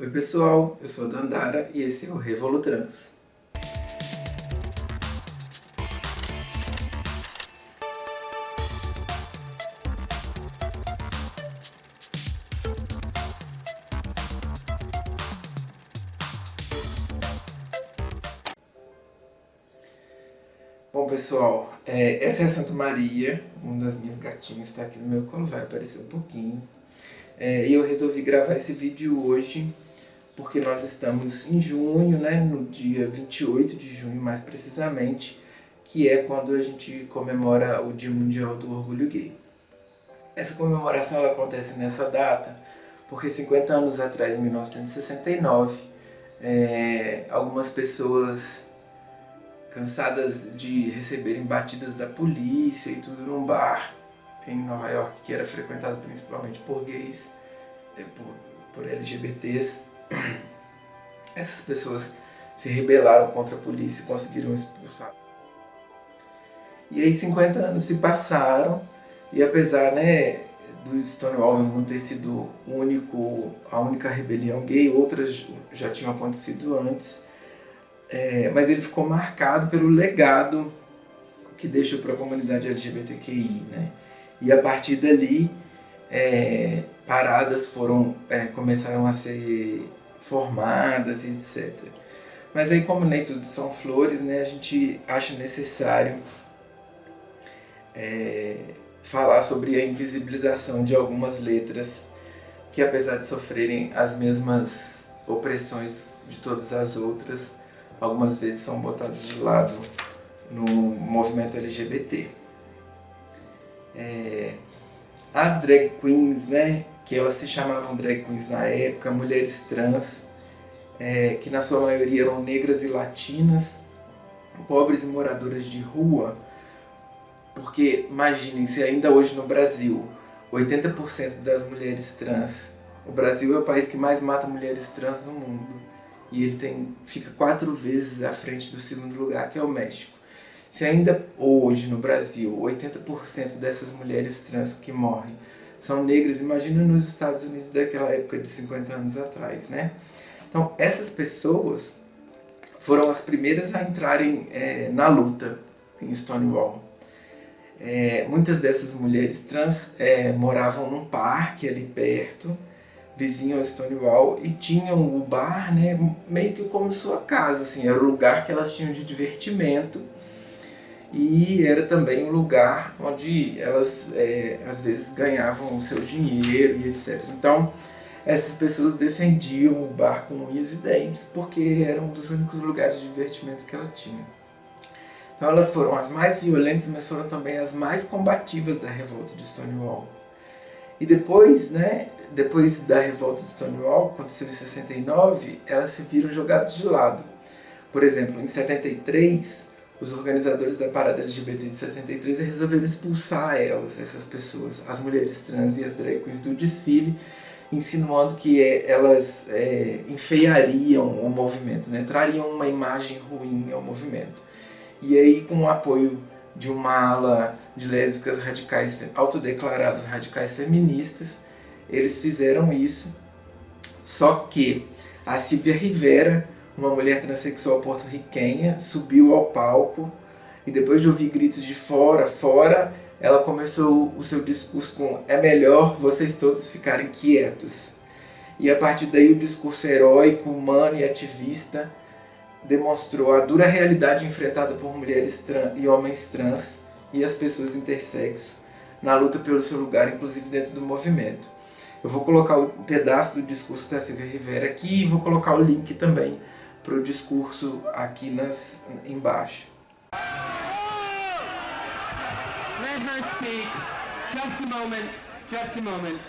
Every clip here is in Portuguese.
Oi pessoal, eu sou a Dandara e esse é o Revolutrans. Bom pessoal, essa é a Santa Maria, uma das minhas gatinhas está aqui no meu colo, vai aparecer um pouquinho. E eu resolvi gravar esse vídeo hoje porque nós estamos em junho, né, no dia 28 de junho mais precisamente, que é quando a gente comemora o Dia Mundial do Orgulho Gay. Essa comemoração ela acontece nessa data porque 50 anos atrás, em 1969, algumas pessoas cansadas de receberem batidas da polícia e tudo num bar em Nova York, que era frequentado principalmente por gays, por LGBTs, essas pessoas se rebelaram contra a polícia e conseguiram expulsar. E aí 50 anos se passaram e apesar, né, do Stonewall não ter sido a única rebelião gay, outras já tinham acontecido antes, mas ele ficou marcado pelo legado que deixou para a comunidade LGBTQI, né? E a partir dali, paradas começaram a ser formadas e etc. Mas aí, como nem tudo são flores, né, a gente acha necessário falar sobre a invisibilização de algumas letras que, apesar de sofrerem as mesmas opressões de todas as outras, algumas vezes são botadas de lado no movimento LGBT. As drag queens, né, que elas se chamavam drag queens na época, mulheres trans, que na sua maioria eram negras e latinas, pobres e moradoras de rua, porque imaginem, se ainda hoje no Brasil 80% das mulheres trans, o Brasil é o país que mais mata mulheres trans no mundo, e ele fica 4 vezes à frente do segundo lugar, que é o México. Se ainda hoje no Brasil 80% dessas mulheres trans que morrem são negras, imagina nos Estados Unidos daquela época de 50 anos atrás, né? Então essas pessoas foram as primeiras a entrarem na luta em Stonewall. Muitas dessas mulheres trans moravam num parque ali perto, vizinho ao Stonewall, e tinham o bar, né, meio que como sua casa, assim, era o lugar que elas tinham de divertimento e era também um lugar onde elas às vezes ganhavam o seu dinheiro e etc. Então essas pessoas defendiam o bar com unhas e dentes porque era um dos únicos lugares de divertimento que ela tinha. Então elas foram as mais violentas, mas foram também as mais combativas da revolta de Stonewall. E depois, né, depois da revolta de Stonewall, que aconteceu em 69, elas se viram jogadas de lado. Por exemplo, em 73, os organizadores da parada LGBT de 73 resolveram expulsar essas pessoas, as mulheres trans e as drag queens, do desfile, insinuando que elas enfeiariam o movimento, né, trariam uma imagem ruim ao movimento. E aí, com o apoio de uma ala de lésbicas radicais, autodeclaradas radicais feministas, eles fizeram isso, só que a Silvia Rivera, uma mulher transexual porto-riquenha, subiu ao palco e depois de ouvir gritos de fora, fora, ela começou o seu discurso com "é melhor vocês todos ficarem quietos". E a partir daí o discurso heróico, humano e ativista demonstrou a dura realidade enfrentada por mulheres e homens trans e as pessoas intersexo na luta pelo seu lugar, inclusive dentro do movimento. Eu vou colocar um pedaço do discurso da Silvia Rivera aqui e vou colocar o link também para o discurso aqui embaixo. Let her speak. Just a moment. Just a moment.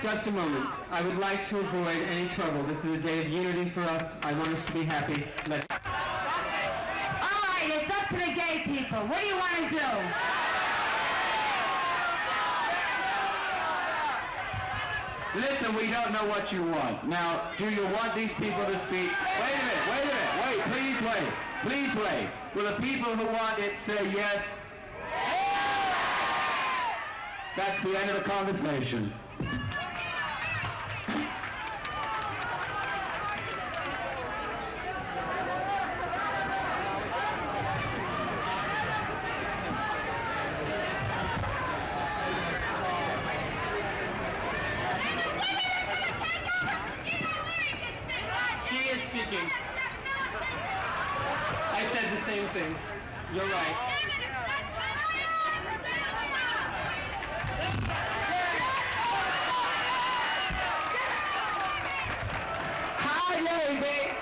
Just a moment. I would like to avoid any trouble. This is a day of unity for us. I want us to be happy. Let's... All right, it's up to the gay people. What do you want to do? Listen, we don't know what you want. Now, do you want these people to speak? Wait a minute. Wait, please wait. Please wait. Will the people who want it say yes? That's the end of the conversation. same thing. You're right. Hi, lady.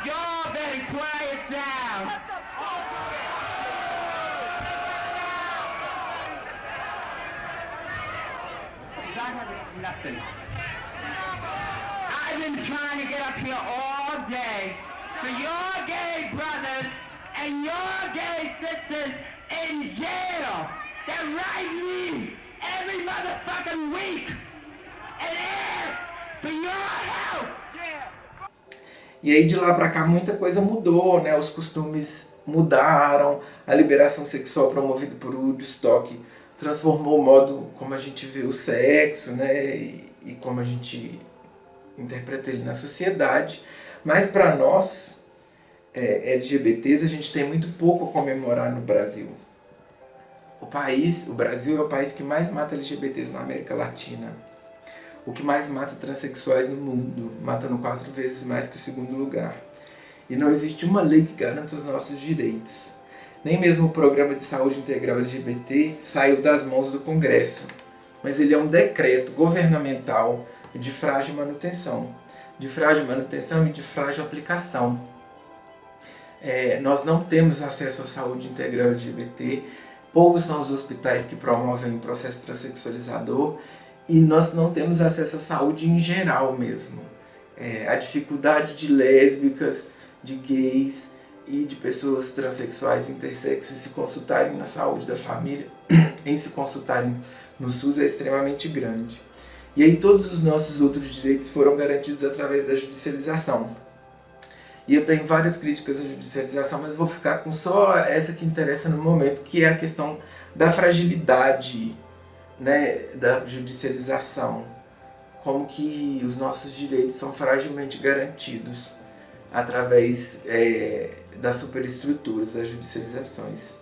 Y'all better quiet down. Nothing. I've been trying to get up here all day for your gay brothers and your gay sisters in jail that write me every motherfucking week and ask for your help. E aí de lá pra cá muita coisa mudou, né? Os costumes mudaram, a liberação sexual promovida por Woodstock transformou o modo como a gente vê o sexo, né? E como a gente interpreta ele na sociedade. Mas para nós, LGBTs, a gente tem muito pouco a comemorar no Brasil. O Brasil é o país que mais mata LGBTs na América Latina. O que mais mata transexuais no mundo, matando 4 vezes mais que o segundo lugar. E não existe uma lei que garanta os nossos direitos. Nem mesmo o Programa de Saúde Integral LGBT saiu das mãos do Congresso, mas ele é um decreto governamental de frágil manutenção. De frágil manutenção e de frágil aplicação. Nós não temos acesso à saúde integral LGBT, poucos são os hospitais que promovem o processo transexualizador, e nós não temos acesso à saúde em geral mesmo. A dificuldade de lésbicas, de gays e de pessoas transexuais e intersexos se consultarem na saúde da família, em se consultarem no SUS é extremamente grande. E aí todos os nossos outros direitos foram garantidos através da judicialização. E eu tenho várias críticas à judicialização, mas vou ficar com só essa que interessa no momento, que é a questão da fragilidade, né, da judicialização. Como que os nossos direitos são fragilmente garantidos através das superestruturas, das judicializações.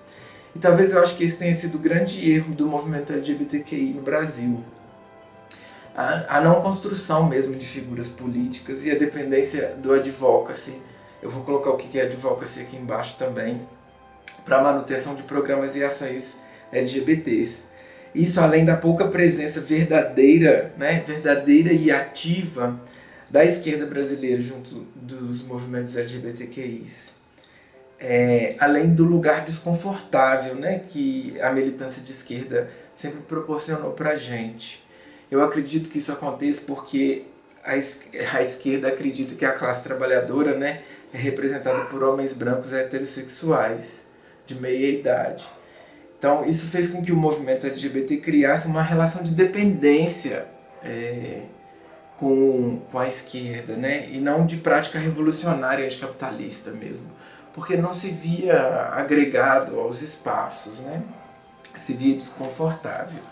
E talvez eu acho que esse tenha sido o grande erro do movimento LGBTQI no Brasil. A não construção mesmo de figuras políticas e a dependência do advocacy. Eu vou colocar o que é advocacy aqui embaixo também, para a manutenção de programas e ações LGBTs. Isso além da pouca presença verdadeira, né, verdadeira e ativa da esquerda brasileira junto dos movimentos LGBTQIs. Além do lugar desconfortável, né, que a militância de esquerda sempre proporcionou para a gente. Eu acredito que isso aconteça porque a esquerda acredita que a classe trabalhadora, né, é representada por homens brancos heterossexuais de meia idade. Então isso fez com que o movimento LGBT criasse uma relação de dependência com a esquerda, né, e não de prática revolucionária anticapitalista mesmo, porque não se via agregado aos espaços, né, se via desconfortável.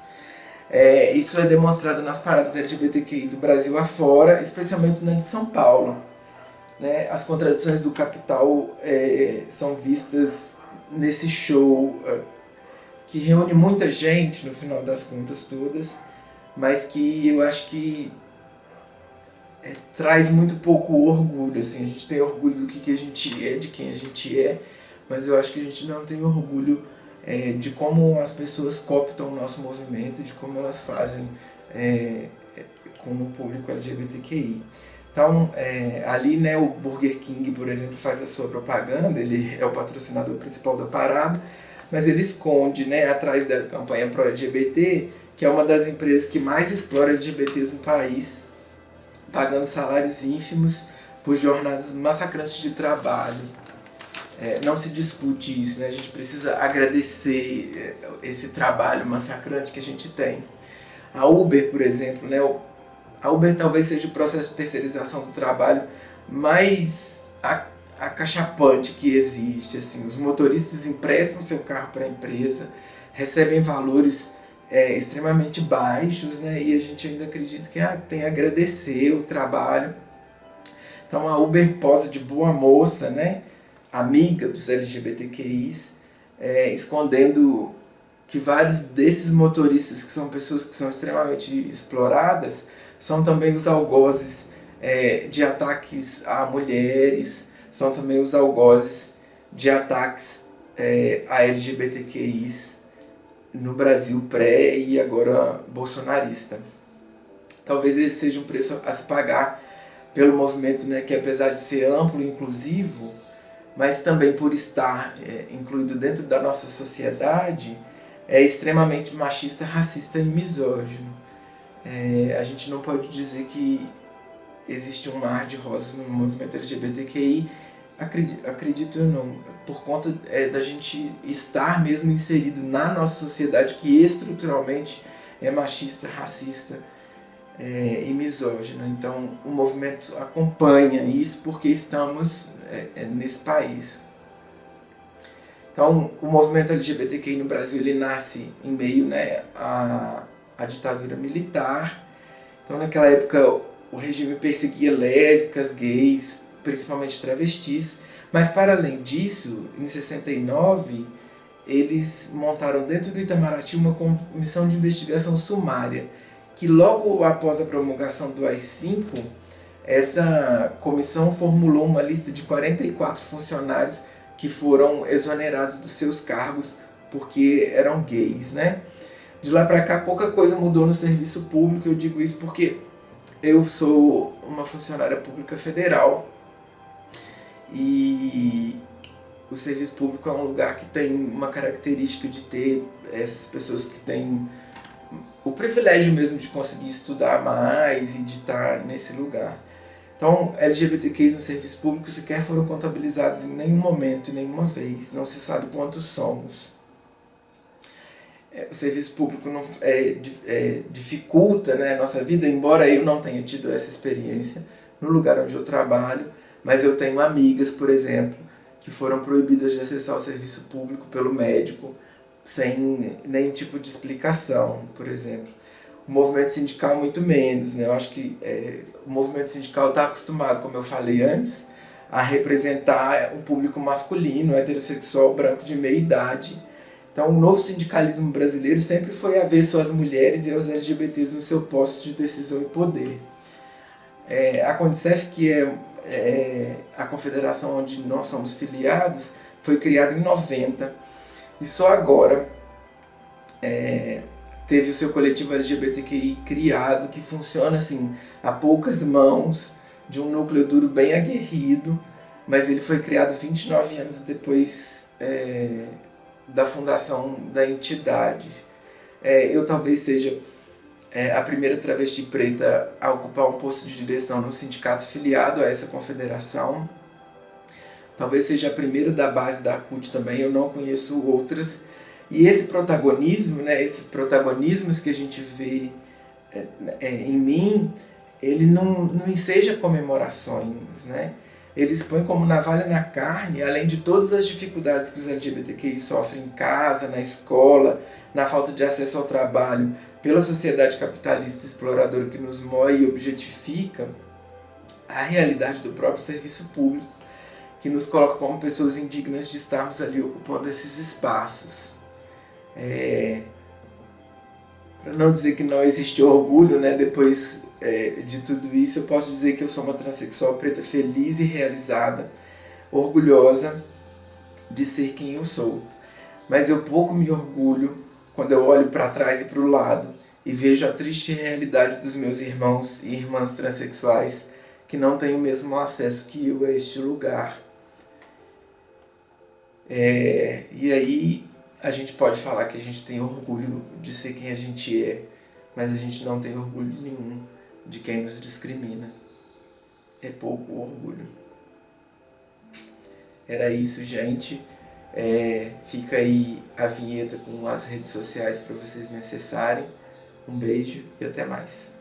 Isso é demonstrado nas paradas LGBTQI do Brasil afora, especialmente na de São Paulo. Né? As contradições do capital são vistas nesse show que reúne muita gente no final das contas todas, mas que eu acho que traz muito pouco orgulho. Assim. A gente tem orgulho do que a gente é, de quem a gente é, mas eu acho que a gente não tem orgulho de como as pessoas cooptam o nosso movimento, de como elas fazem com o público LGBTQI. Então, ali, né, o Burger King, por exemplo, faz a sua propaganda, ele é o patrocinador principal da parada, mas ele esconde, né, atrás da campanha pró-LGBT, que é uma das empresas que mais explora LGBTs no país, pagando salários ínfimos por jornadas massacrantes de trabalho. Não se discute isso, né? A gente precisa agradecer esse trabalho massacrante que a gente tem. A Uber, por exemplo, né? A Uber talvez seja o processo de terceirização do trabalho mais acachapante que existe. Assim. Os motoristas emprestam seu carro para a empresa, recebem valores extremamente baixos, né? E a gente ainda acredita que tem a agradecer o trabalho. Então a Uber posa de boa moça, né? Amiga dos LGBTQIs, escondendo que vários desses motoristas, que são pessoas que são extremamente exploradas, são também os algozes de ataques a mulheres, são também os algozes de ataques a LGBTQIs no Brasil pré e agora bolsonarista. Talvez esse seja um preço a se pagar pelo movimento, né, que apesar de ser amplo e inclusivo, mas também por estar incluído dentro da nossa sociedade, é extremamente machista, racista e misógino. A gente não pode dizer que existe um mar de rosas no movimento LGBTQI, acredito eu não, por conta da gente estar mesmo inserido na nossa sociedade que estruturalmente é machista, racista e misógina. Então o movimento acompanha isso porque estamos nesse país. Então o movimento LGBTQI no Brasil ele nasce em meio, né, à ditadura militar. Então naquela época o regime perseguia lésbicas, gays, principalmente travestis, mas para além disso, em 69, eles montaram dentro do Itamaraty uma comissão de investigação sumária, que logo após a promulgação do AI-5, essa comissão formulou uma lista de 44 funcionários que foram exonerados dos seus cargos porque eram gays, né? De lá para cá pouca coisa mudou no serviço público, eu digo isso porque eu sou uma funcionária pública federal e o serviço público é um lugar que tem uma característica de ter essas pessoas que têm o privilégio mesmo de conseguir estudar mais e de estar nesse lugar. Então, LGBTQs no serviço público sequer foram contabilizados em nenhum momento, nenhuma vez. Não se sabe quantos somos. O serviço público não, dificulta, né, a nossa vida, embora eu não tenha tido essa experiência no lugar onde eu trabalho, mas eu tenho amigas, por exemplo, que foram proibidas de acessar o serviço público pelo médico sem nenhum tipo de explicação, por exemplo. O movimento sindical muito menos, né? Eu acho que o movimento sindical está acostumado, como eu falei antes, a representar um público masculino, heterossexual, branco de meia idade. Então, o novo sindicalismo brasileiro sempre foi avesso às mulheres e aos LGBTs no seu posto de decisão e poder. A Condicef, que é a confederação onde nós somos filiados, foi criada em 90 e só agora teve o seu coletivo LGBTQI criado, que funciona assim, a poucas mãos, de um núcleo duro bem aguerrido, mas ele foi criado 29 anos depois da fundação da entidade. Eu talvez seja a primeira travesti preta a ocupar um posto de direção no sindicato filiado a essa confederação. Talvez seja a primeira da base da CUT também, eu não conheço outras. E esse protagonismo, né, esses protagonismos que a gente vê em mim, ele não enseja comemorações, né? Eles põem como navalha na carne, além de todas as dificuldades que os LGBTQI sofrem em casa, na escola, na falta de acesso ao trabalho, pela sociedade capitalista exploradora que nos moe e objetifica, a realidade do próprio serviço público, que nos coloca como pessoas indignas de estarmos ali ocupando esses espaços. Para não dizer que não existe orgulho, né, depois de tudo isso, eu posso dizer que eu sou uma transexual preta feliz e realizada, orgulhosa de ser quem eu sou. Mas eu pouco me orgulho quando eu olho para trás e para o lado e vejo a triste realidade dos meus irmãos e irmãs transexuais que não têm o mesmo acesso que eu a este lugar. E aí a gente pode falar que a gente tem orgulho de ser quem a gente é, mas a gente não tem orgulho nenhum de quem nos discrimina. É pouco orgulho. Era isso, gente. Fica aí a vinheta com as redes sociais para vocês me acessarem. Um beijo e até mais.